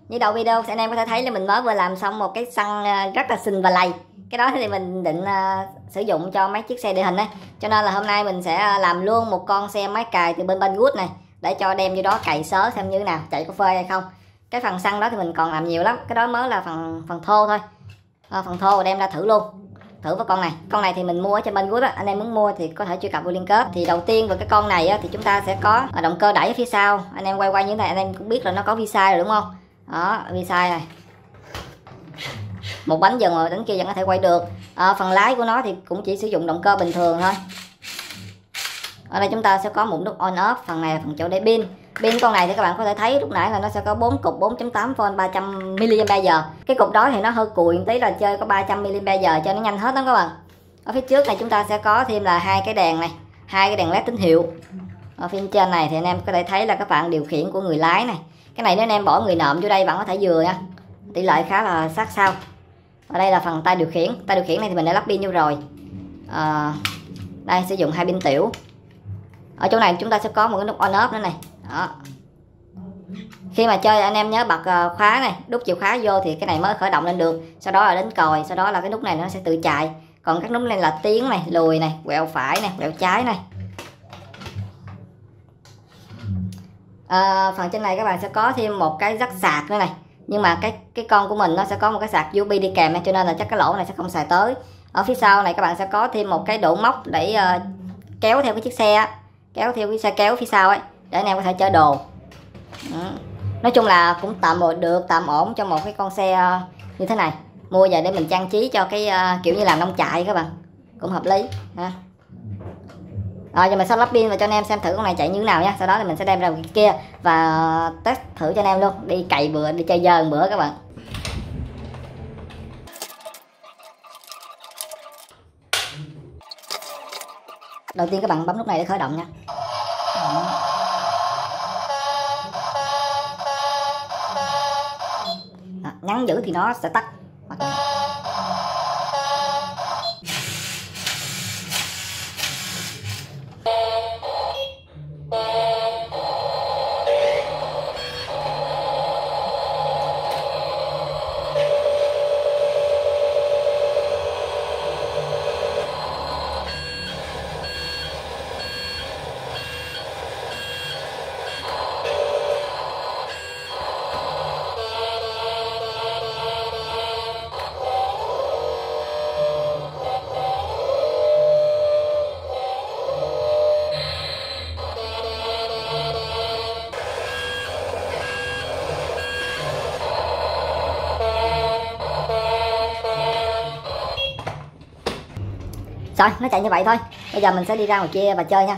Như đầu video thì anh em có thể thấy là mình mới vừa làm xong một cái xăng rất là xinh và lầy. Cái đó thì mình định sử dụng cho mấy chiếc xe địa hình ấy. Cho nên là hôm nay mình sẽ làm luôn một con xe máy cày từ bên Wood này, để cho đem vô đó cày sớ xem như thế nào, chạy có phơi hay không. Cái phần xăng đó thì mình còn làm nhiều lắm, cái đó mới là phần thô thôi. Phần thô đem ra thử luôn, thử với con này thì mình mua ở trên bên Wood á. Anh em muốn mua thì có thể truy cập vô liên kết. Thì đầu tiên về cái con này á, thì chúng ta sẽ có động cơ đẩy ở phía sau. Anh em quay như thế này anh em cũng biết là nó có vi sai rồi đúng không? Đó, vi sai này, một bánh dần rồi đến kia vẫn có thể quay được. Phần lái của nó thì cũng chỉ sử dụng động cơ bình thường thôi. Ở đây chúng ta sẽ có một nút on off. Phần này là phần chỗ để pin. Pin con này thì các bạn có thể thấy lúc nãy là nó sẽ có 4 cục 4.8V 300 mAh. Cái cục đó thì nó hơi cùi một tí, là chơi có 300 mAh cho nó nhanh hết đó các bạn. Ở phía trước này chúng ta sẽ có thêm là hai cái đèn này, hai cái đèn led tín hiệu. Ở phía trên này thì anh em có thể thấy là các bạn điều khiển của người lái này. Cái này nếu anh em bỏ người nộm vô đây bạn có thể vừa nha, tỷ lệ khá là sát sao. Ở đây là phần tay điều khiển. Tay điều khiển này thì mình đã lắp pin vô rồi. Đây sử dụng 2 pin tiểu. Ở chỗ này chúng ta sẽ có một cái nút on off nữa này. Đó. Khi mà chơi anh em nhớ bật khóa này, đút chìa khóa vô thì cái này mới khởi động lên được. Sau đó là đến còi, sau đó là cái nút này nó sẽ tự chạy. Còn các nút này là tiến này, lùi này, quẹo phải này, quẹo trái này. Phần trên này các bạn sẽ có thêm một cái jack sạc nữa này. Nhưng mà cái con của mình nó sẽ có một cái sạc USB đi kèm, cho nên là chắc cái lỗ này sẽ không xài tới. Ở phía sau này các bạn sẽ có thêm một cái đổ móc để kéo theo cái chiếc xe, kéo theo cái xe kéo phía sau ấy, để anh em có thể chở đồ. Nói chung là cũng tạm ổn cho một cái con xe như thế này. Mua về để mình trang trí cho cái kiểu như làm nông trại các bạn, cũng hợp lý ha. Rồi giờ mình sẽ lắp pin và cho anh em xem thử con này chạy như thế nào nha. Sau đó thì mình sẽ đem ra ngoài kia và test thử cho anh em luôn. Đi cày bữa, đi chơi dơ bữa các bạn. Đầu tiên các bạn bấm nút này để khởi động nha. Nhấn giữ thì nó sẽ tắt. Rồi, nó chạy như vậy thôi. Bây giờ mình sẽ đi ra ngoài kia và chơi nha.